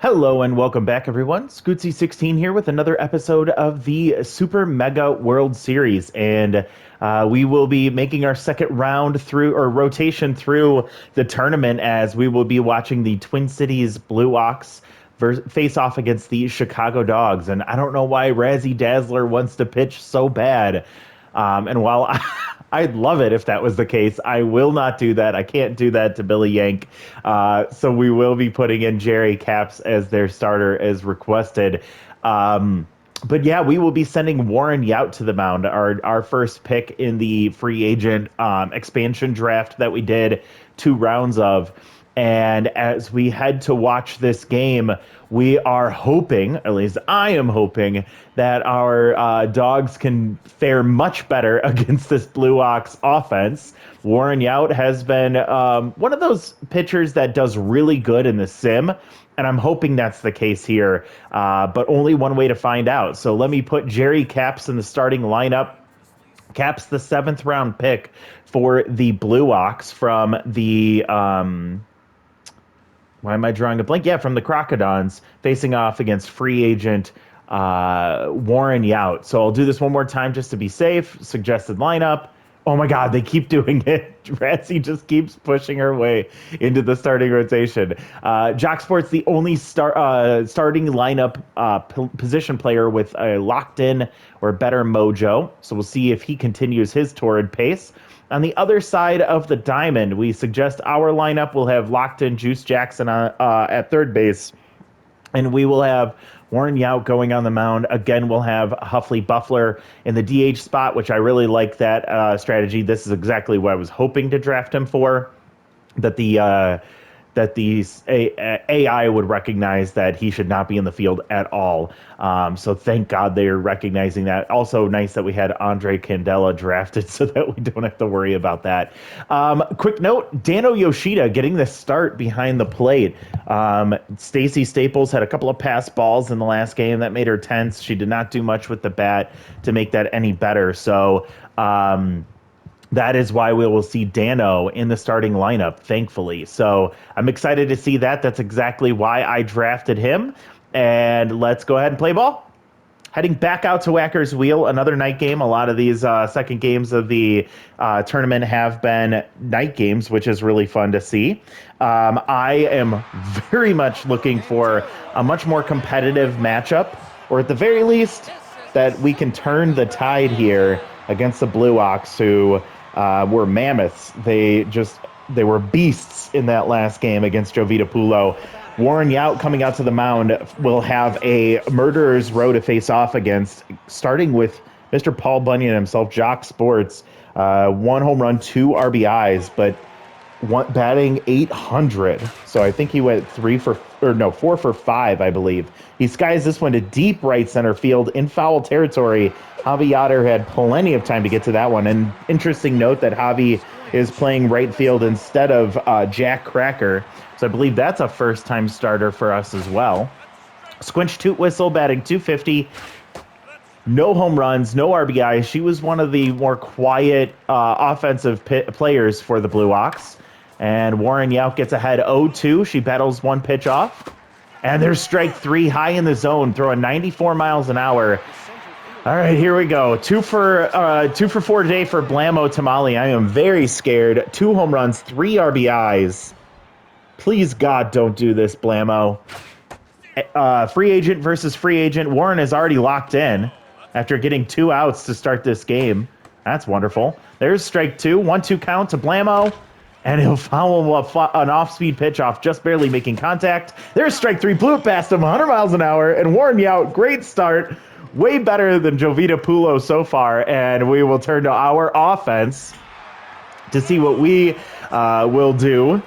Hello and welcome back, everyone. Scootsy16 here with another episode of the Super Mega World Series, and we will be making our second round through or rotation through the tournament as we will be watching the Twin Cities Blue Ox face off against the Chicago Dogs. And I don't know why Razzie Dazzler wants to pitch so bad. And while I'd love it if that was the case, I will not do that. I can't do that to Billy Yank. So we will be putting in Jerry Capps as their starter as requested. But yeah, we will be sending Warren Yount to the mound, our first pick in the free agent expansion draft that we did 2 rounds of. And as we head to watch this game, we are hoping, at least I am hoping, that our dogs can fare much better against this Blue Ox offense. Warren Yount has been one of those pitchers that does really good in the sim, and I'm hoping that's the case here, but only one way to find out. So let me put Jerry Capps in the starting lineup. Capps, the 7th round pick for the Blue Ox from the... why am I drawing a blank? Yeah, from the Crocodons, facing off against free agent Warren Yount. So I'll do this one more time just to be safe. Suggested lineup. Oh my God, they keep doing it. Razzie just keeps pushing her way into the starting rotation. Jock Sports, the only starting lineup position player with a locked-in or better mojo. So we'll see if he continues his torrid pace. On the other side of the diamond, we suggest our lineup will have locked in Juice Jackson at third base, and we will have Warren Yount going on the mound. Again, we'll have Huffley Buffler in the DH spot, which I really like that strategy. This is exactly what I was hoping to draft him for, that the AI would recognize that he should not be in the field at all. So thank God they're recognizing that. Also nice that we had Andre Candela drafted so that we don't have to worry about that. Quick note, Dano Yoshida getting the start behind the plate. Stacey Staples had a couple of pass balls in the last game that made her tense. She did not do much with the bat to make that any better. So, that is why we will see Dano in the starting lineup, thankfully. So I'm excited to see that. That's exactly why I drafted him. And let's go ahead and play ball. Heading back out to Whacker's Wheel, another night game. A lot of these second games of the tournament have been night games, which is really fun to see. I am very much looking for a much more competitive matchup, or at the very least, that we can turn the tide here against the Blue Ox, who were mammoths. They were beasts in that last game against Jovita Pulo. Warren Yount coming out to the mound will have a murderer's row to face off against, starting with Mr. Paul Bunyan himself, Jock Sports. 1 home run, 2 RBIs, but batting 800. So I think he went 4 for 5, I believe. He skies this one to deep right center field in foul territory. Javi Yoder had plenty of time to get to that one. And interesting note that Javi is playing right field instead of Jack Cracker. So I believe that's a first-time starter for us as well. Squinch Toot Whistle batting 250. No home runs, no RBIs. She was one of the more quiet offensive players for the Blue Ox. And Warren Yount gets ahead 0-2. She battles 1 pitch off. And there's strike 3 high in the zone, throwing 94 miles an hour. All right, here we go. 2 for 4 today for Blamo Tamale. I am very scared. 2 home runs, 3 RBIs. Please, God, don't do this, Blamo. Free agent versus free agent. Warren is already locked in after getting 2 outs to start this game. That's wonderful. There's strike 2. 1-2 count to Blamo. And he'll foul an off-speed pitch off, just barely making contact. There's strike 3. Blew it past him, 100 miles an hour. And Warren Yount, great start. Way better than Jovita Pulo so far. And we will turn to our offense to see what we will do.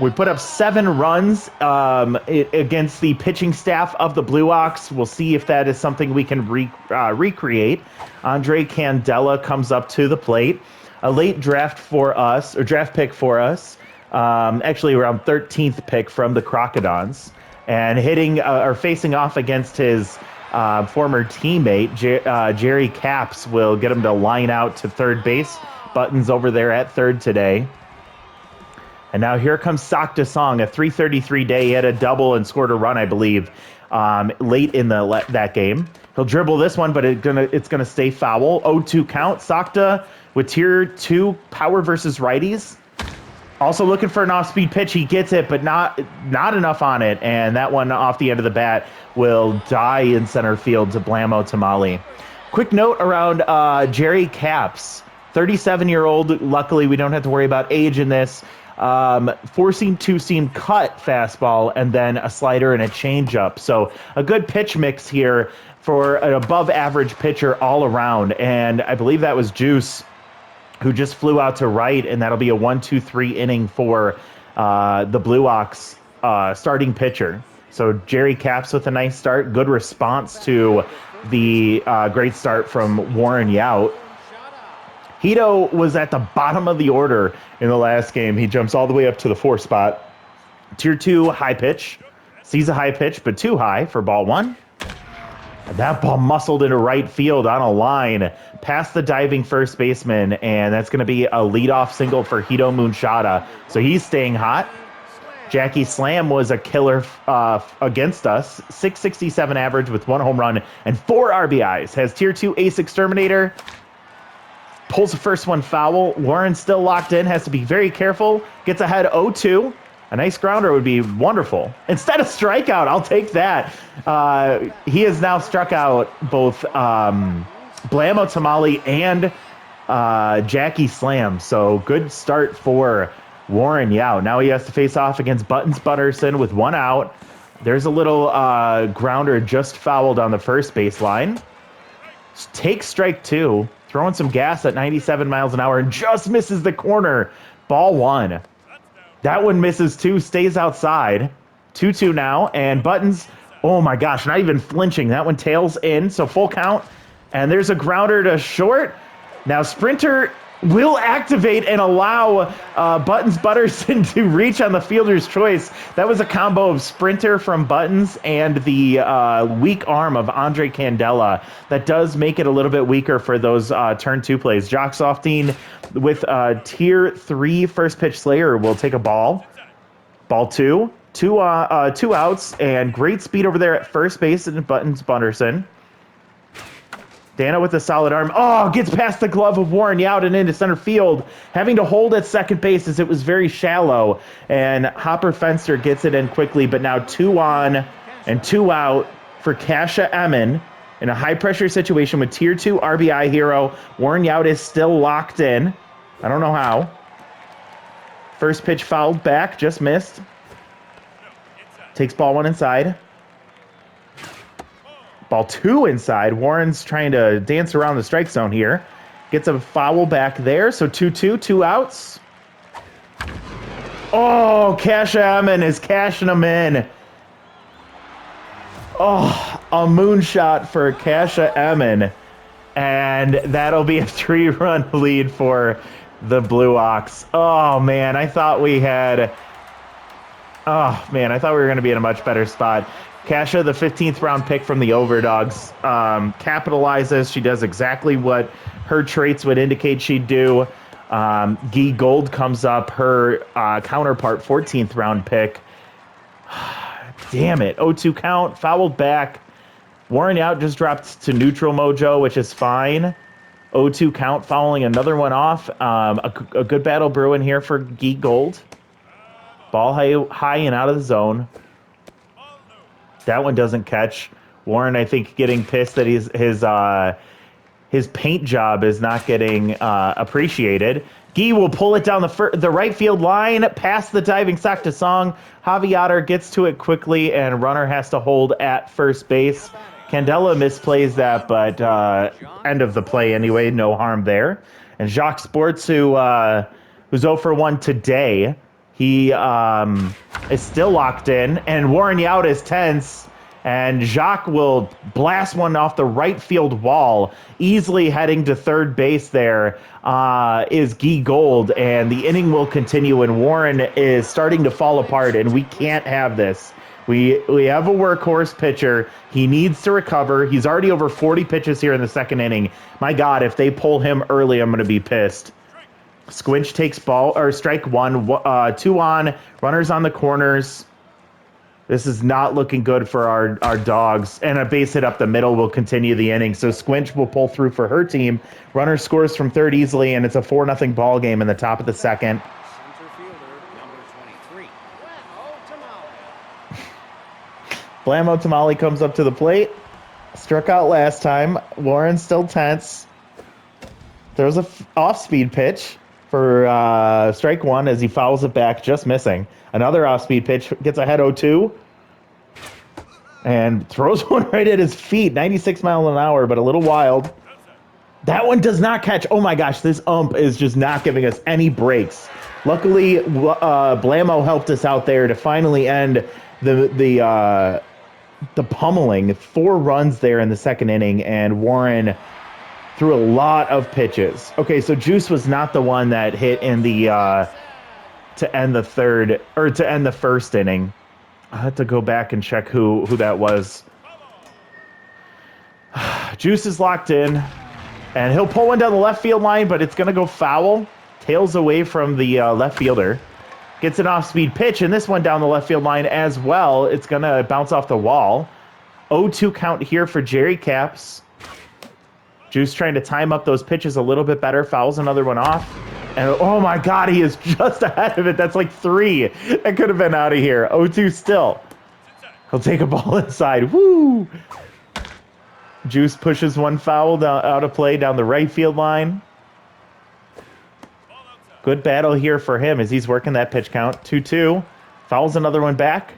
We put up 7 runs against the pitching staff of the Blue Ox. We'll see if that is something we can recreate. Andre Candela comes up to the plate. A late draft pick for us, actually around 13th pick from the Crocodons, and facing off against his former teammate, Jerry Capps, will get him to line out to third base. Button's over there at third today. And now here comes Sakta Song, a 333 day. He had a double and scored a run, I believe, late in that game. He'll dribble this one, but it's gonna stay foul. 0-2 count. Sakta with tier 2 power versus righties. Also looking for an off-speed pitch. He gets it, but not enough on it. And that one off the end of the bat will die in center field to Blamo Tamale. Quick note around Jerry Capps, 37-year-old. Luckily, we don't have to worry about age in this. Forcing two-seam cut fastball and then a slider and a changeup. So a good pitch mix here for an above-average pitcher all around. And I believe that was Juice, who just flew out to right, and that'll be a 1-2-3 inning for the Blue Ox starting pitcher. So Jerry Capps with a nice start. Good response to the great start from Warren Yount. Hito was at the bottom of the order in the last game. He jumps all the way up to the 4 spot. Tier 2 high pitch. Sees a high pitch, but too high for ball 1. And that ball muscled into right field on a line past the diving first baseman, and that's going to be a leadoff single for Hito Moonshada. So he's staying hot. Jackie Slam was a killer against us. 667 average with 1 home run and 4 RBIs. Has tier 2 ace exterminator. Pulls the first one foul. Warren's still locked in. Has to be very careful. Gets ahead 0-2. A nice grounder would be wonderful. Instead of strikeout, I'll take that. He has now struck out both Blamo Tamale and Jackie Slam. So good start for Warren Yount. Now he has to face off against Buttons Butterson with 1 out. There's a little grounder just fouled on the first baseline. Takes strike 2. Throwing some gas at 97 miles an hour and just misses the corner. Ball 1. That one misses 2, stays outside. 2-2 now, and Buttons, oh my gosh, not even flinching. That one tails in, so full count. And there's a grounder to short. Now Sprinter will activate and allow Buttons Butterson to reach on the fielder's choice. That was a combo of Sprinter from Buttons and the weak arm of Andre Candela. That does make it a little bit weaker for those turn 2 plays. Jock Softein with tier 3 first pitch Slayer will take a ball. Ball 2. 2 outs and great speed over there at first base and Buttons Butterson. Dana with a solid arm. Oh, gets past the glove of Warren Yount and into center field, having to hold at second base as it was very shallow. And Hopper Fenster gets it in quickly, but now 2 on and 2 out for Kasha Emin in a high-pressure situation with tier 2 RBI hero. Warren Yount is still locked in. I don't know how. First pitch fouled back, just missed. Takes ball 1 inside. Ball 2 inside. Warren's trying to dance around the strike zone here. Gets a foul back there. So 2-2, 2 outs. Oh, Kasha Emin is cashing them in. Oh, a moonshot for Kasha Emin. And that'll be a 3-run lead for the Blue Ox. Oh, man, I thought we were going to be in a much better spot. Kasha, the 15th round pick from the Overdogs, capitalizes. She does exactly what her traits would indicate she'd do. Guy Gold comes up, her counterpart, 14th round pick. Damn it. 0-2 count, fouled back. Warren Yount just dropped to neutral mojo, which is fine. 0-2 count, fouling another one off. A good battle brewing here for Guy Gold. Ball high and out of the zone. That one doesn't catch. Warren, I think, getting pissed that his paint job is not getting appreciated. Guy will pull it down the right field line, past the diving Sakta Song. Javi Otter gets to it quickly, and runner has to hold at first base. Candela misplays that, but end of the play anyway. No harm there. And Jacques Sports, who's 0 for 1 today, he is still locked in, and Warren Yount is tense, and Jacques will blast one off the right field wall, easily heading to third base. There is Guy Gold, and the inning will continue, and Warren is starting to fall apart, and we can't have this. We have a workhorse pitcher. He needs to recover. He's already over 40 pitches here in the second inning. My God, if they pull him early, I'm going to be pissed. Squinch takes ball, or strike one, 2 on, runners on the corners. This is not looking good for our dogs. And a base hit up the middle will continue the inning. So Squinch will pull through for her team. Runner scores from third easily, and it's a 4-0 ball game in the top of the second. Center fielder, number 23. Blammo Tamale comes up to the plate. Struck out last time. Warren's still tense. There's a off-speed pitch for strike one as he fouls it back, just missing. Another off-speed pitch, gets ahead 0-2, and throws one right at his feet. 96 miles an hour, but a little wild. That one does not catch. Oh my gosh, this ump is just not giving us any breaks. Luckily, Blammo helped us out there to finally end the pummeling. 4 runs there in the second inning, and Warren threw a lot of pitches. Okay, so Juice was not the one that hit in the to end the third, or to end the first inning. I have to go back and check who that was. Juice is locked in, and he'll pull one down the left field line, but it's going to go foul. Tails away from the left fielder. Gets an off-speed pitch, and this one down the left field line as well. It's going to bounce off the wall. 0-2 count here for Jerry Caps. Juice trying to time up those pitches a little bit better. Fouls another one off. And oh my God, he is just ahead of it. That's like 3. That could have been out of here. 0-2 still. He'll take a ball inside. Woo! Juice pushes one foul out of play down the right field line. Good battle here for him as he's working that pitch count. 2-2. Fouls another one back.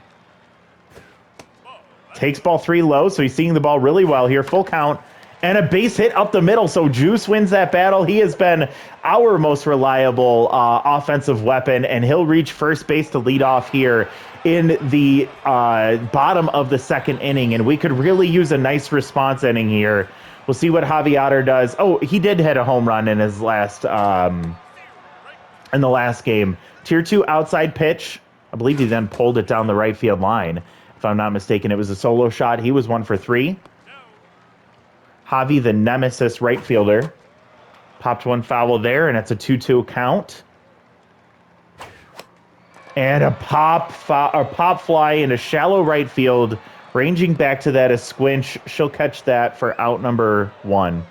Takes ball 3 low, so he's seeing the ball really well here. Full count. And a base hit up the middle, so Juice wins that battle. He has been our most reliable offensive weapon, and he'll reach first base to lead off here in the bottom of the second inning, and we could really use a nice response inning here. We'll see what Javier does. Oh, he did hit a home run in his last in the last game. Tier 2 outside pitch. I believe he then pulled it down the right field line. If I'm not mistaken, it was a solo shot. He was 1 for 3. Javi, the nemesis right fielder, popped one foul there, and it's a 2-2 count. And a pop fly into shallow right field, ranging back to that is Squinch. She'll catch that for out number 1.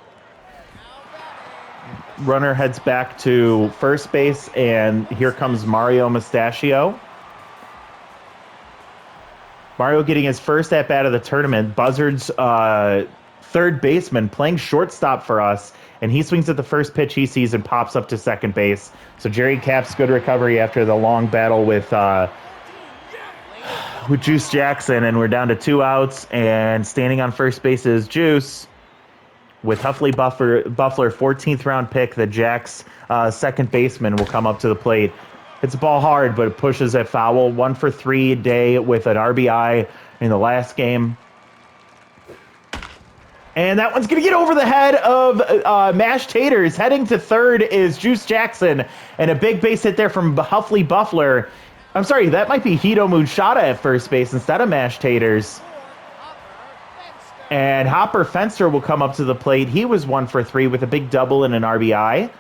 Runner heads back to first base, and here comes Mario Mustachio. Mario getting his first at-bat of the tournament. Buzzards third baseman playing shortstop for us, and he swings at the first pitch he sees and pops up to second base. So Jerry Caps, good recovery after the long battle with Juice Jackson, and we're down to 2 outs, and standing on first base is Juice with Huffley Buffler, 14th round pick. The Jacks second baseman will come up to the plate. Hits the ball hard, but it pushes it foul. 1 for 3 a day with an RBI in the last game. And that one's going to get over the head of Mashed Taters. Heading to third is Juice Jackson. And a big base hit there from Huffley Buffler. I'm sorry, that might be Hito Moonshada at first base instead of Mashed Taters. And Hopper Fenster will come up to the plate. He was 1 for 3 with a big double and an RBI.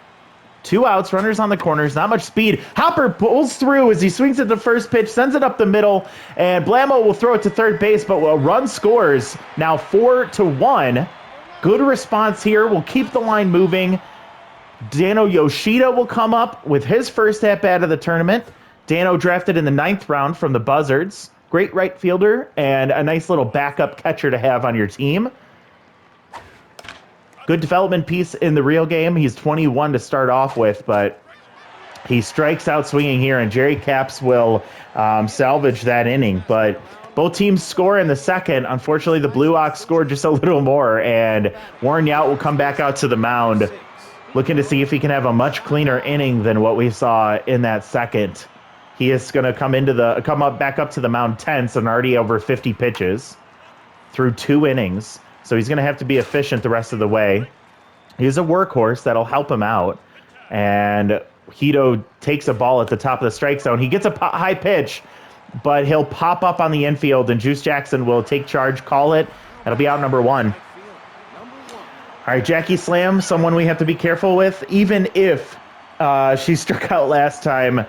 2 outs, runners on the corners, not much speed. Hopper pulls through as he swings at the first pitch, sends it up the middle, and Blammo will throw it to third base, but a run scores. Now 4-1. Good response here. We'll keep the line moving. Dano Yoshida will come up with his first at-bat of the tournament. Dano drafted in the 9th round from the Buzzards. Great right fielder and a nice little backup catcher to have on your team. Good development piece in the real game. He's 21 to start off with, but he strikes out swinging here, and Jerry Caps will salvage that inning. But both teams score in the second. Unfortunately, the Blue Ox scored just a little more, and Warren Yount will come back out to the mound, looking to see if he can have a much cleaner inning than what we saw in that second. He is going to come back up to the mound tense and already over 50 pitches through 2 innings. So he's going to have to be efficient the rest of the way. He's a workhorse that'll help him out. And Hito takes a ball at the top of the strike zone. He gets a high pitch, but he'll pop up on the infield, and Juice Jackson will take charge, call it. That'll be out number 1. All right, Jackie Slam, someone we have to be careful with. Even if She struck out last time.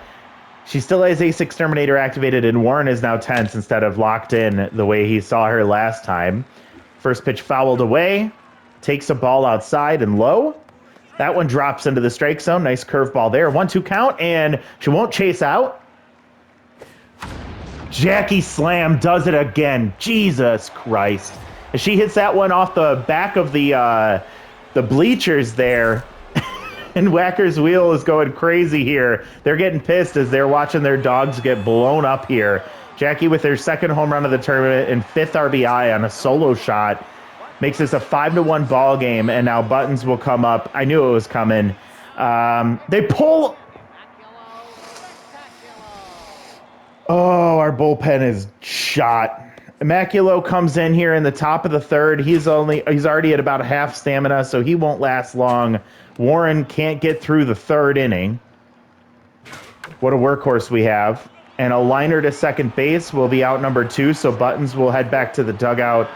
She still has Ace Exterminator activated, and Warren is now tense instead of locked in the way he saw her last time. First pitch fouled away. Takes a ball outside and low. That one drops into the strike zone. Nice curveball there. 1-2 count, and she won't chase out. Jackie Slam does it again. Jesus Christ. As she hits that one off the back of the bleachers there, and Whacker's Wheel is going crazy here. They're getting pissed as they're watching their dogs get blown up here. Jackie with her second home run of the tournament and 5th RBI on a solo shot makes this a 5-1 ball game, and now Buttons will come up. I knew it was coming. They pull. Oh, our bullpen is shot. Immaculo comes in here in the top of the third. He's already at about half stamina, so he won't last long. Warren can't get through the third inning. What a workhorse we have. And a liner to second base will be out number 2, so Buttons will head back to the dugout.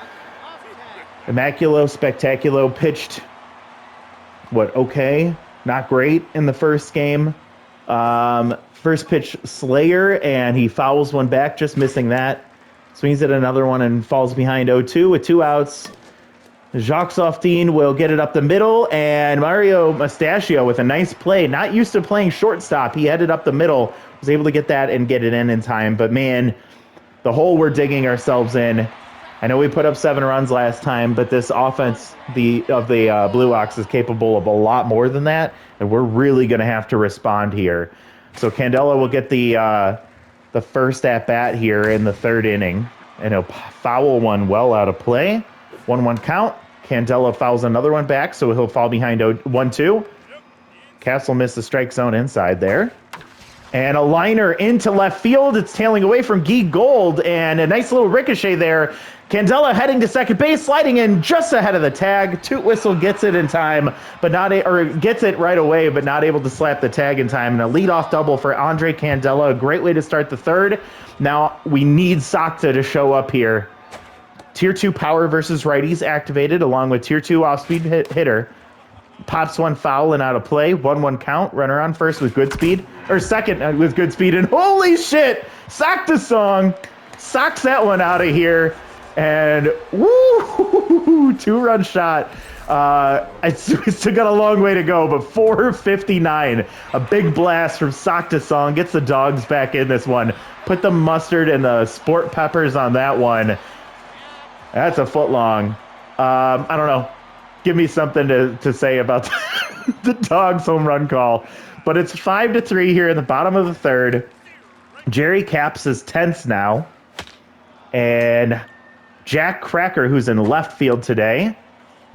Immaculo Spectaculo pitched, okay? Not great in the first game. First pitch Slayer, and he fouls one back, just missing that. Swings at another one and falls behind 0-2 with 2 outs. Jacques Softin will get it up the middle, and Mario Mustachio with a nice play. Not used to playing shortstop. He headed up the middle, was able to get that and get it in time. But, man, the hole we're digging ourselves in. I know we put up 7 runs last time, but this offense of the Blue Ox is capable of a lot more than that, and we're really going to have to respond here. So Candela will get the first at-bat here in the third inning, and he'll foul one well out of play. 1-1 count. Candela fouls another one back, so he'll fall behind 1-2. Castle missed the strike zone inside there. And a liner into left field. It's tailing away from Guy Gold, and a nice little ricochet there. Candela heading to second base, sliding in just ahead of the tag. Toot Whistle gets it in time, gets it right away, but not able to slap the tag in time. And a leadoff double for Andre Candela. A great way to start the third. Now we need Sakta to show up here. Tier 2 power versus righties activated, along with Tier 2 off-speed hitter. Pops one foul and out of play. 1-1 count. Runner on first with good speed. Or second with good speed. And holy shit! Sakta Song socks that one out of here. And woo! 2-run shot. It's still got a long way to go, but 4:59. A big blast from Sakta Song. Gets the dogs back in this one. Put the mustard and the sport peppers on that one. That's a foot long. I don't know. Give me something to say about the Dogs home run call. But it's 5-3 here in the bottom of the third. Jerry Capps is tense now. And Jack Cracker, who's in left field today,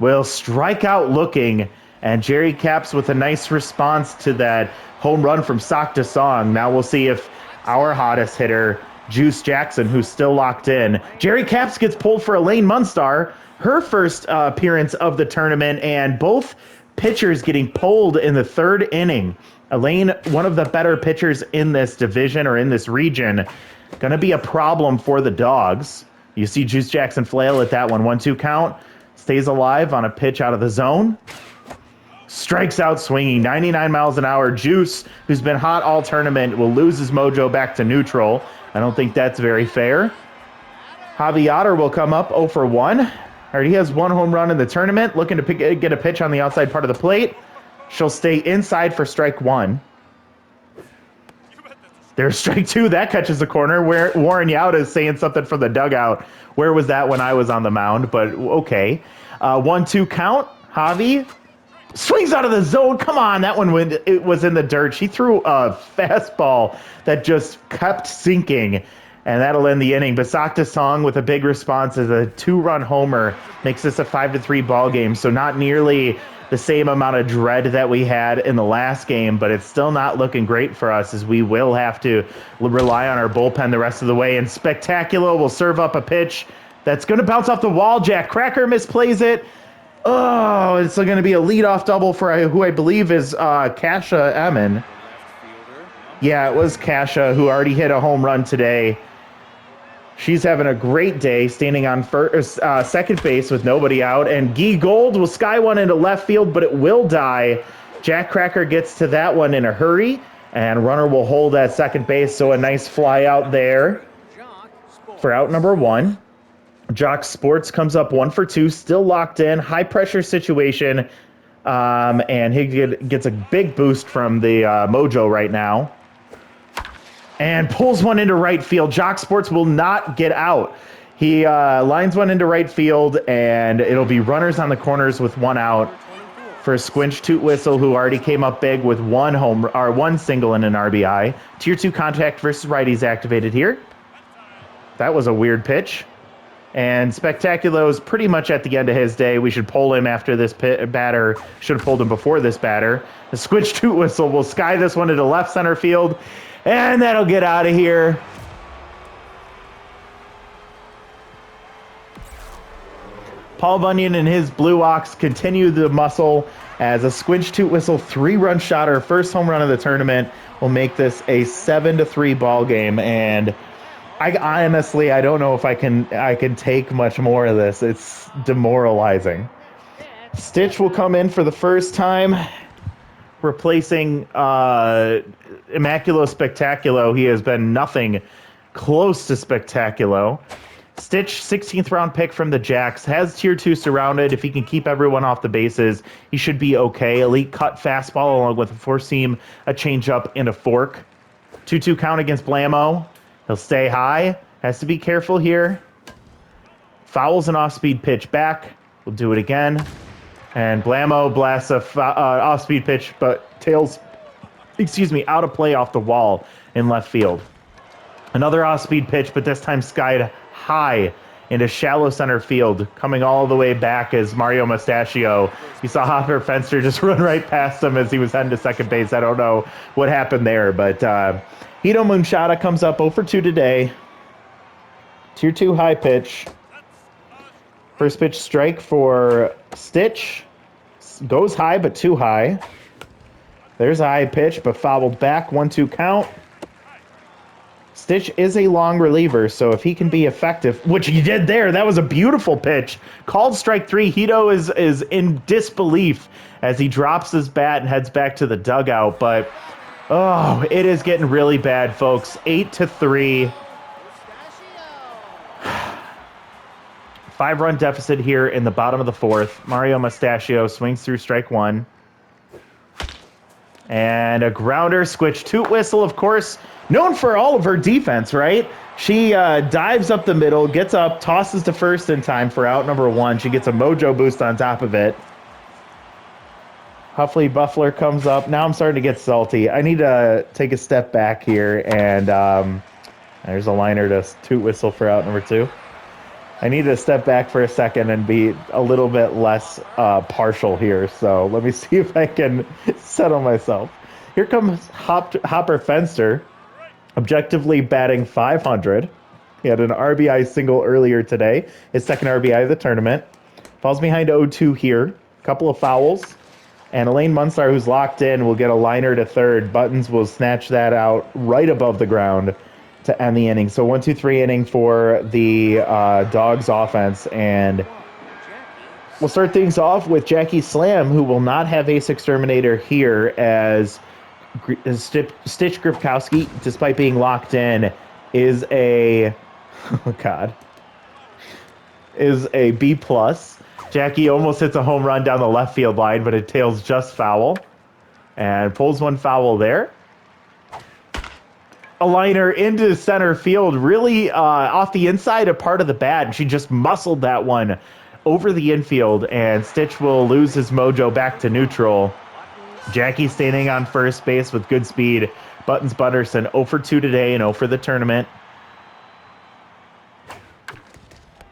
will strike out looking. And Jerry Capps with a nice response to that home run from Sakta Song. Now we'll see if our hottest hitter, Juice Jackson, who's still locked in. Jerry Capps gets pulled for Elaine Munstar, her first appearance of the tournament, and both pitchers getting pulled in the third inning. Elaine, one of the better pitchers in this division or in this region, going to be a problem for the Dogs. You see Juice Jackson flail at that one. 1-2 count. Stays alive on a pitch out of the zone. Strikes out swinging, 99 miles an hour. Juice, who's been hot all tournament, will lose his mojo back to neutral. I don't think that's very fair. Javi Otter will come up 0 for 1. Already has 1 home run in the tournament, looking to get a pitch on the outside part of the plate. She'll stay inside for strike 1. There's strike 2. That catches the corner where Warren Yauda is saying something from the dugout. Where was that when I was on the mound? But okay. 1-2 count. Javi swings out of the zone. Come on, that one it was in the dirt. She threw a fastball that just kept sinking, and that'll end the inning. But Sakta Song with a big response as a 2-run homer makes this a 5-3 ball game. So not nearly the same amount of dread that we had in the last game, but it's still not looking great for us as we will have to rely on our bullpen the rest of the way. And Spectacular will serve up a pitch that's going to bounce off the wall. Jack Cracker misplays it. Oh, it's going to be a leadoff double for who I believe is Kasha Emin. Yeah, it was Kasha, who already hit a home run today. She's having a great day, standing on second base with nobody out. And Guy Gold will sky one into left field, but it will die. Jack Cracker gets to that one in a hurry, and runner will hold at second base, so a nice fly out there for out number 1. Jock Sports comes up 1 for 2, still locked in, high pressure situation, and he gets a big boost from the Mojo right now, and pulls one into right field. Jock Sports will not get out. He lines one into right field, and it'll be runners on the corners with 1 out for Squinch Toot Whistle, who already came up big with 1 single and an RBI. Tier 2 contact versus righties activated here. That was a weird pitch. And Spectaculo is pretty much at the end of his day. We should pull him after this batter. Should have pulled him before this batter. The Squinch Toot Whistle will sky this one into left center field, and that'll get out of here. Paul Bunyan and his Blue Ox continue the muscle as a Squinch Toot Whistle 3-run shotter, first home run of the tournament, will make this a 7-3 ball game. And I honestly don't know if I can take much more of this. It's demoralizing. Stitch will come in for the first time, replacing Immaculo Spectaculo. He has been nothing close to Spectaculo. Stitch, 16th round pick from the Jacks, has tier 2 surrounded. If he can keep everyone off the bases, he should be okay. Elite cut fastball along with a 4-seam, a changeup, and a fork. 2-2 count against Blammo. He'll stay high. Has to be careful here. Fouls an off-speed pitch back. We'll do it again. And Blammo blasts a off-speed pitch, but tails, out of play off the wall in left field. Another off-speed pitch, but this time skied high into shallow center field, coming all the way back as Mario Mustachio. You saw Hopper Fenster just run right past him as he was heading to second base. I don't know what happened there, but Hito Moonshada comes up 0 for 2 today. Tier 2 high pitch. First pitch strike for Stitch. Goes high, but too high. There's a high pitch, but fouled back. 1-2 count. Stitch is a long reliever, so if he can be effective, which he did there, that was a beautiful pitch. Called strike 3. Hito is in disbelief as he drops his bat and heads back to the dugout, but oh, it is getting really bad, folks. 8-3. 5-run deficit here in the bottom of the 4th. Mario Mustachio swings through strike 1. And a grounder, Squinch Toot Whistle, of course, known for all of her defense, right? She dives up the middle, gets up, tosses to first in time for out number 1. She gets a mojo boost on top of it. Huffley Buffler comes up. Now I'm starting to get salty. I need to take a step back here, and there's a liner to Toot Whistle for out number 2. I need to step back for a second and be a little bit less partial here. So let me see if I can settle myself. Here comes Hopper Fenster, objectively batting .500. He had an RBI single earlier today, his second RBI of the tournament. Falls behind 0-2 here. Couple of fouls. And Elaine Munstar, who's locked in, will get a liner to third. Buttons will snatch that out right above the ground to end the inning. So 1-2-3 inning for the Dogs offense. And we'll start things off with Jackie Slam, who will not have Ace Exterminator here, as Stitch Grifkowski, despite being locked in, is a B+. Jackie almost hits a home run down the left field line, but it tails just foul and pulls one foul there. A liner into center field, really off the inside of part of the bat, and she just muscled that one over the infield, and Stitch will lose his mojo back to neutral. Jackie standing on first base with good speed. Buttons Butterson 0 for 2 today and 0 for the tournament.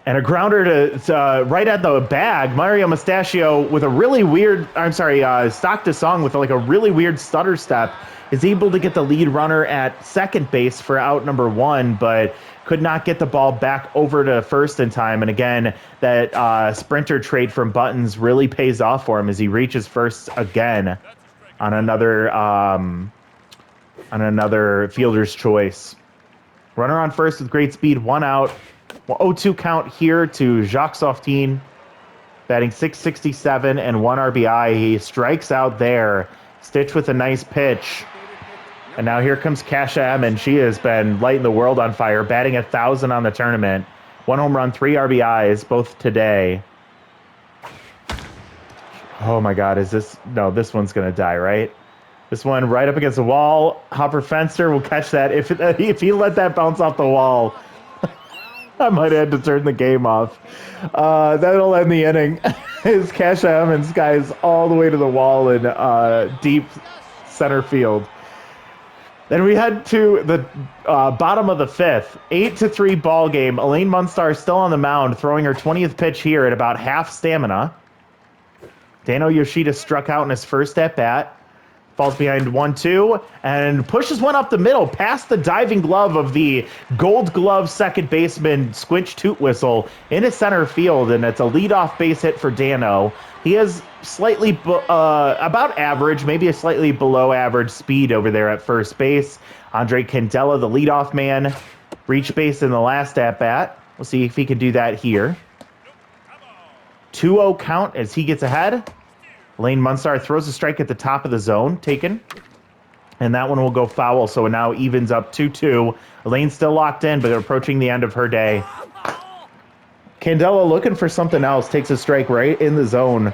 And a grounder to right at the bag. Mario Mustachio with a really weird, Stock to Song with like a really weird stutter step is able to get the lead runner at second base for out number 1, but could not get the ball back over to first in time. And again, that sprinter trait from Buttons really pays off for him as he reaches first again on another fielder's choice. Runner on first with great speed, 1 out. 0-2 count here to Jacques Softin. batting 667 and 1 RBI. He strikes out there. Stitch with a nice pitch. And now here comes Kasha M, and she has been lighting the world on fire, batting 1,000 on the tournament. 1 home run, 3 RBIs, both today. Oh my God, is this... No, this one's going to die, right? This one right up against the wall. Hopper Fenster will catch that. If he let that bounce off the wall, I might have had to turn the game off. That'll end the inning. His Kasha M skies all the way to the wall in deep center field. Then we head to the bottom of the fifth. 8-3 ball game. Elaine Munstar still on the mound, throwing her 20th pitch here at about half stamina. Dano Yoshida struck out in his first at-bat. Falls behind 1-2 and pushes one up the middle past the diving glove of the Gold Glove second baseman Squinch Toot Whistle into center field, and it's a leadoff base hit for Dano. He has slightly about average, maybe a slightly below average speed over there at first base. Andre Candela, the leadoff man, reached base in the last at-bat. We'll see if he can do that here. 2-0 count as he gets ahead. Elaine Munstar throws a strike at the top of the zone, taken. And that one will go foul, so it now evens up 2-2. Elaine's still locked in, but approaching the end of her day. Candela looking for something else, takes a strike right in the zone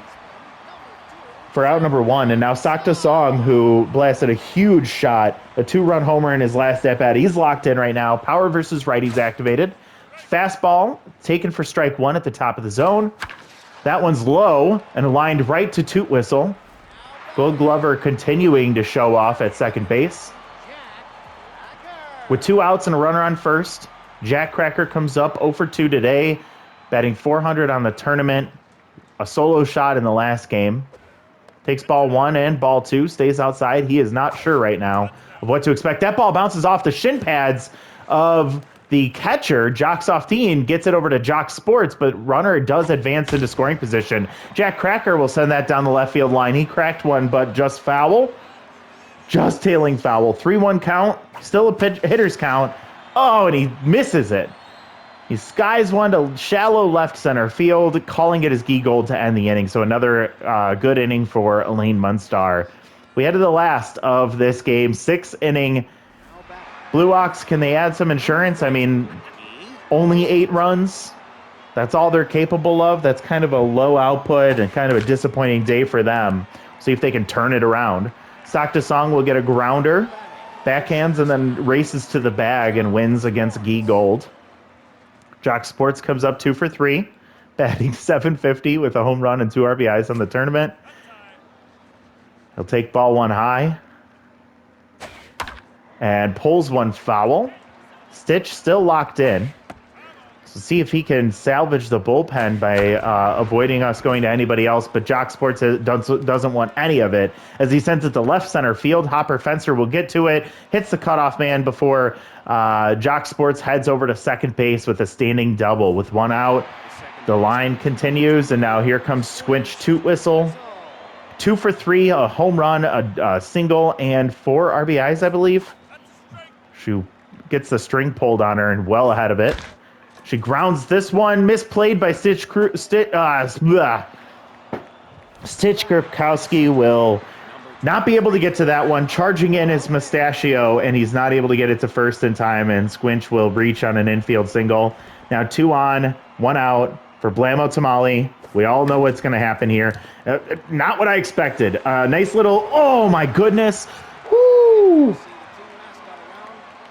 for out number 1. And now Sakta Song, who blasted a huge shot, a 2-run homer in his last at-bat. He's locked in right now. Power versus righties activated. Fastball taken for strike 1 at the top of the zone. That one's low and aligned right to Toot Whistle. Gold Glover continuing to show off at second base. With 2 outs and a runner on first, Jack Cracker comes up 0 for 2 today, batting 400 on the tournament. A solo shot in the last game. Takes ball 1 and ball 2, stays outside. He is not sure right now of what to expect. That ball bounces off the shin pads of the catcher, Jock Softeen, gets it over to Jock Sports, but runner does advance into scoring position. Jack Cracker will send that down the left field line. He cracked one, but just foul. Just tailing foul. 3-1 count. Still a hitter's count. Oh, and he misses it. He skies one to shallow left center field, calling it his Gee Gold to end the inning. So another good inning for Elaine Munstar. We head to the last of this game. 6th inning. Blue Ox, can they add some insurance? I mean, only 8 runs. That's all they're capable of. That's kind of a low output and kind of a disappointing day for them. See if they can turn it around. Sakta Song will get a grounder, backhands, and then races to the bag and wins against Gee Gold. Jock Sports comes up 2 for 3, batting 750 with a home run and 2 RBIs on the tournament. He'll take ball 1 high and pulls one foul. Stitch still locked in. So see if he can salvage the bullpen by avoiding us going to anybody else, but Jock Sports doesn't want any of it as he sends it to left center field. Hopper Fenster will get to it, hits the cutoff man before Jock Sports heads over to second base with a standing double. With 1 out, the line continues, and now here comes Squinch Toot Whistle. 2 for 3, a home run, a single, and 4 RBIs, I believe. She gets the string pulled on her and well ahead of it. She grounds this one, misplayed by Stitch Gripkowski will not be able to get to that one. Charging in his mustachio, and he's not able to get it to first in time, and Squinch will reach on an infield single. Now 2 on, 1 out for Blamo Tamale. We all know what's going to happen here. Not what I expected. Nice little, oh my goodness. Woo!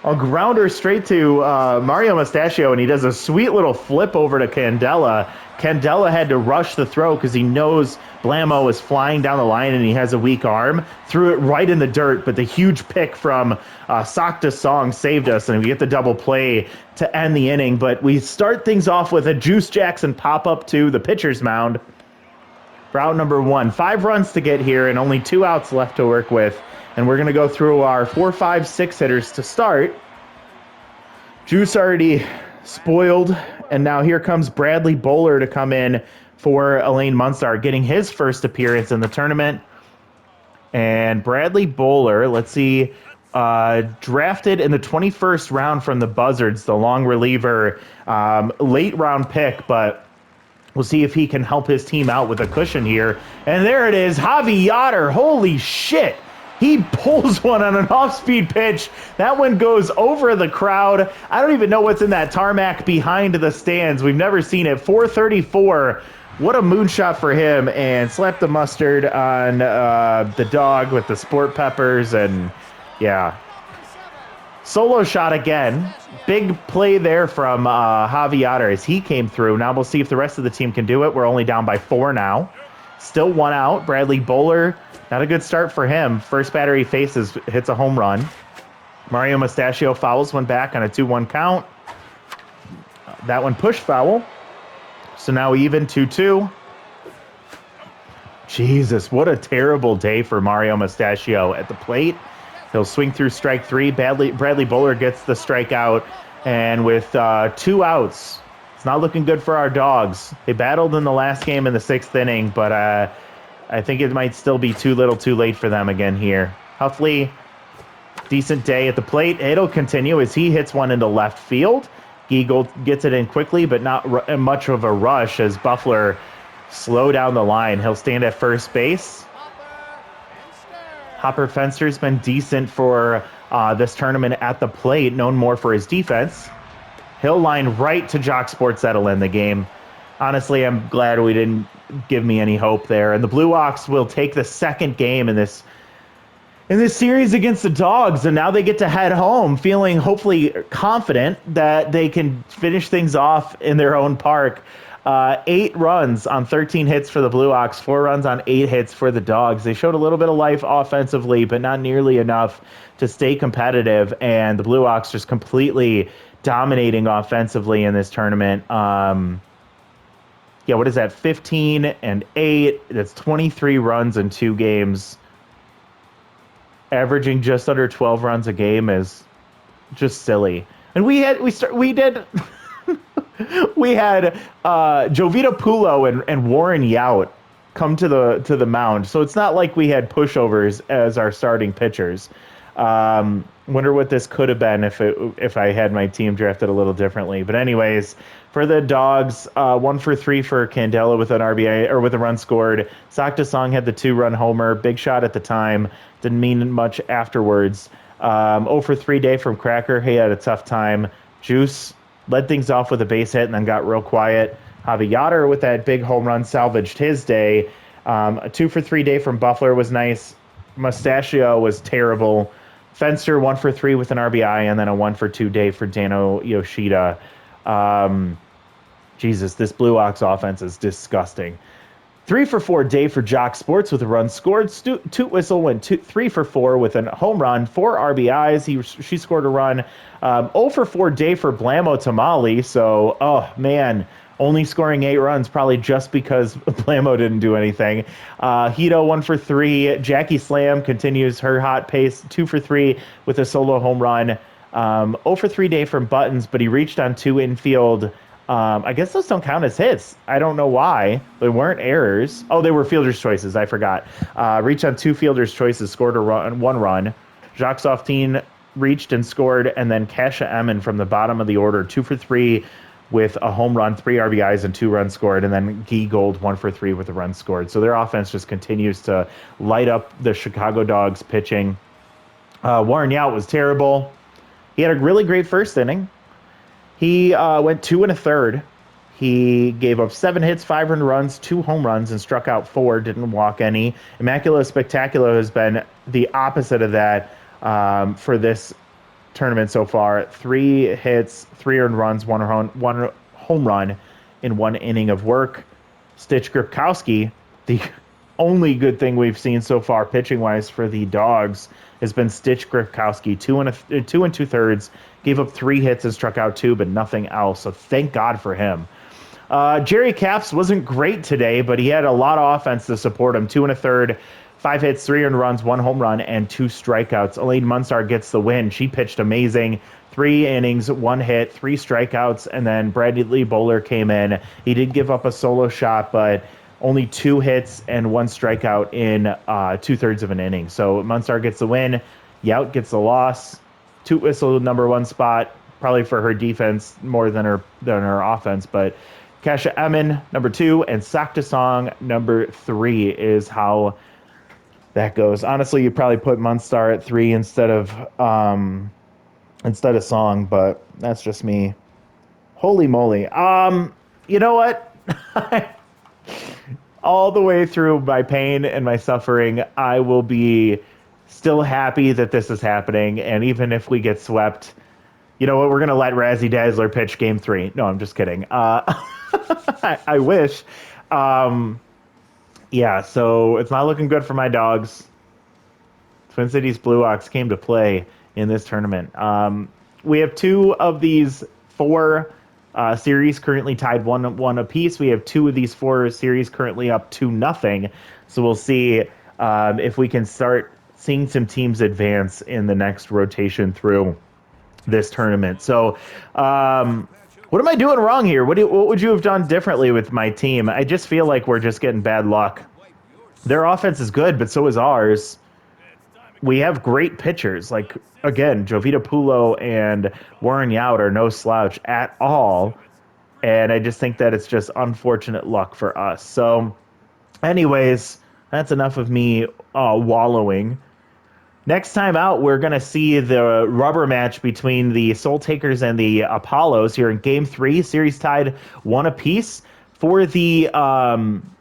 A grounder straight to Mario Mustachio, and he does a sweet little flip over to Candela. Candela had to rush the throw because he knows Blamo is flying down the line and he has a weak arm. Threw it right in the dirt, but the huge pick from Sakta Song saved us, and we get the double play to end the inning. But we start things off with a Juice Jackson pop-up to the pitcher's mound for out number 1. 5 runs to get here and only 2 outs left to work with. And we're going to go through our 4, 5, 6 hitters to start. Juice already spoiled, and now here comes Bradley Bowler to come in for Elaine Munstar, getting his first appearance in the tournament. And Bradley Bowler, let's see, drafted in the 21st round from the Buzzards, the long reliever, late round pick, but We'll see if he can help his team out with a cushion here. And there it is, Javi Yotter. Holy shit. He pulls one on an off-speed pitch. That one goes over the crowd. I don't even know what's in that tarmac behind the stands. We've never seen it. 434. What a moonshot for him. And slapped the mustard on the dog with the sport peppers. And yeah. Solo shot again. Big play there from Javi Yotter as he came through. Now we'll see if the rest of the team can do it. We're only down by 4 now. Still 1 out. Bradley Bowler, not a good start for him. First batter he faces hits a home run. Mario Mustachio fouls one back on a 2-1 count. That one pushed foul. So now even 2-2. Jesus, what a terrible day for Mario Mustachio at the plate. He'll swing through strike 3. Bradley Bowler gets the strikeout. And with 2 outs, it's not looking good for our dogs. They battled in the last game in the 6th inning, but I think it might still be too little too late for them again here. Huffley, decent day at the plate. It'll continue as he hits one into left field. Eagle gets it in quickly, but not much of a rush as Buffler slow down the line. He'll stand at first base. Hopper Fenster's been decent for this tournament at the plate, known more for his defense. He'll line right to Jock Sports that'll end the game. Honestly, I'm glad we didn't give me any hope there. And the Blue Ox will take the second game in this series against the Dogs, and now they get to head home feeling hopefully confident that they can finish things off in their own park. 8 runs on 13 hits for the Blue Ox, 4 runs on 8 hits for the Dogs. They showed a little bit of life offensively, but not nearly enough to stay competitive, and the Blue Ox just completely dominating offensively in this tournament. What is that, 15 and 8? That's 23 runs in 2 games. Averaging just under 12 runs a game is just silly. And we had Jovita Pulo and Warren Yount come to the mound. So it's not like we had pushovers as our starting pitchers. Wonder what this could have been if I had my team drafted a little differently. But anyways, for the Dogs, 1 for 3 for Candela with an RBI or with a run scored. Sakta Song had the 2-run homer, big shot at the time, didn't mean much afterwards. 0 for 3 day from Cracker. He had a tough time. Juice led things off with a base hit and then got real quiet. Javi Yotter with that big home run salvaged his day. A 2 for 3 day from Buffler was nice. Mustachio was terrible. Fenster 1 for 3 with an RBI, and then a 1 for 2 day for Dano Yoshida. Jesus, this Blue Ox offense is disgusting. 3 for 4 day for Jock Sports with a run scored. Toot Whistle went 3 for 4 with a home run, 4 RBIs. She scored a run. 0 for 4 day for Blamo Tamale. So, oh man, only scoring 8 runs probably just because Blamo didn't do anything. Hito 1 for 3. Jackie Slam continues her hot pace, 2 for 3 with a solo home run. 0 for 3 day from Buttons, but he reached on 2 infield. I guess those don't count as hits. I don't know why. They weren't errors. Oh, they were fielder's choices. I forgot. Reached on 2 fielder's choices, scored a 1 run. Jacques Softin reached and scored, and then Kasha Emmon from the bottom of the order, 2 for 3 with a home run, 3 RBIs, and 2 runs scored, and then Guy Gold 1 for 3 with a run scored. So their offense just continues to light up the Chicago Dogs pitching. Warren Yount was terrible. He had a really great first inning. He went 2 1/3. He gave up 7 hits, 5 earned runs, 2 home runs, and struck out 4, didn't walk any. Immaculate Spectacular has been the opposite of that for this tournament so far. 3 hits, 3 earned runs, 1 home run in 1 inning of work. Stitch Gripkowski, the only good thing we've seen so far pitching-wise for the Dogs has been Stitch Gripkowski, 2 2/3, gave up 3 hits and struck out 2, but nothing else. So thank God for him. Jerry Capps wasn't great today, but he had a lot of offense to support him. 2 1/3, 5 hits, 3 earned runs, 1 home run, and 2 strikeouts. Elaine Munstar gets the win. She pitched amazing. 3 innings, 1 hit, 3 strikeouts, and then Bradley Bowler came in. He did give up a solo shot, but only 2 hits and 1 strikeout in 2/3 of an inning. So Munstar gets the win. Yount gets the loss. Toot Whistle number 1 spot, probably for her defense more than her offense, but Kasha Emin, number 2, and Sakta Song, number 3 is how that goes. Honestly, you probably put Munstar at 3 instead of Song, but that's just me. Holy moly. You know what? All the way through my pain and my suffering, I will be still happy that this is happening. And even if we get swept, you know what? We're gonna let Razzie Dazzler pitch Game 3. No, I'm just kidding. I wish. Um, yeah, so it's not looking good for my dogs. Twin Cities Blue Ox came to play in this tournament. We have 2 of these 4 series currently tied 1-1 apiece. We have 2 of these 4 series currently up 2-0. So we'll see if we can start seeing some teams advance in the next rotation through this tournament. So, what am I doing wrong here? What would you have done differently with my team? I just feel like we're just getting bad luck. Their offense is good, but so is ours. We have great pitchers. Like, again, Jovita Pulo and Warren Yount are no slouch at all. And I just think that it's just unfortunate luck for us. So, anyways, that's enough of me wallowing. Next time out, we're going to see the rubber match between the Soul Takers and the Apollos here in Game 3, series tied 1 apiece. For the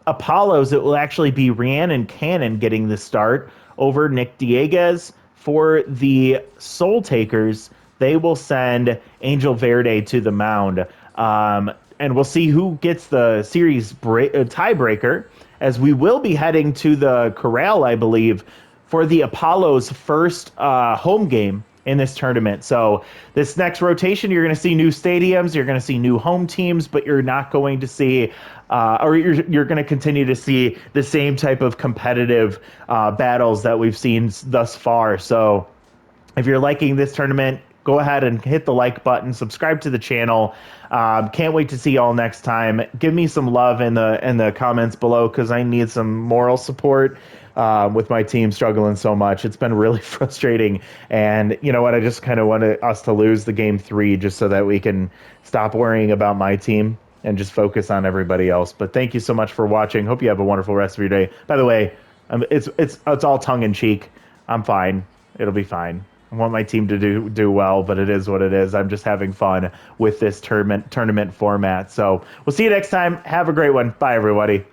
Apollos, it will actually be Rhiannon Cannon getting the start over Nick Dieguez. For the Soul Takers, they will send Angel Verde to the mound. And we'll see who gets the series tiebreaker, as we will be heading to the Corral, I believe, for the Apollo's first home game in this tournament. So this next rotation, you're going to see new stadiums, you're going to see new home teams, but you're not going to see, or you're going to continue to see the same type of competitive battles that we've seen thus far. So if you're liking this tournament, go ahead and hit the like button, subscribe to the channel. Can't wait to see y'all next time. Give me some love in the comments below, because I need some moral support with my team struggling so much. It's been really frustrating. And you know what? I just kind of wanted us to lose the Game 3 just so that we can stop worrying about my team and just focus on everybody else. But thank you so much for watching. Hope you have a wonderful rest of your day. By the way, it's all tongue in cheek. I'm fine. It'll be fine. I want my team to do well, but it is what it is. I'm just having fun with this tournament format. So we'll see you next time. Have a great one. Bye, everybody.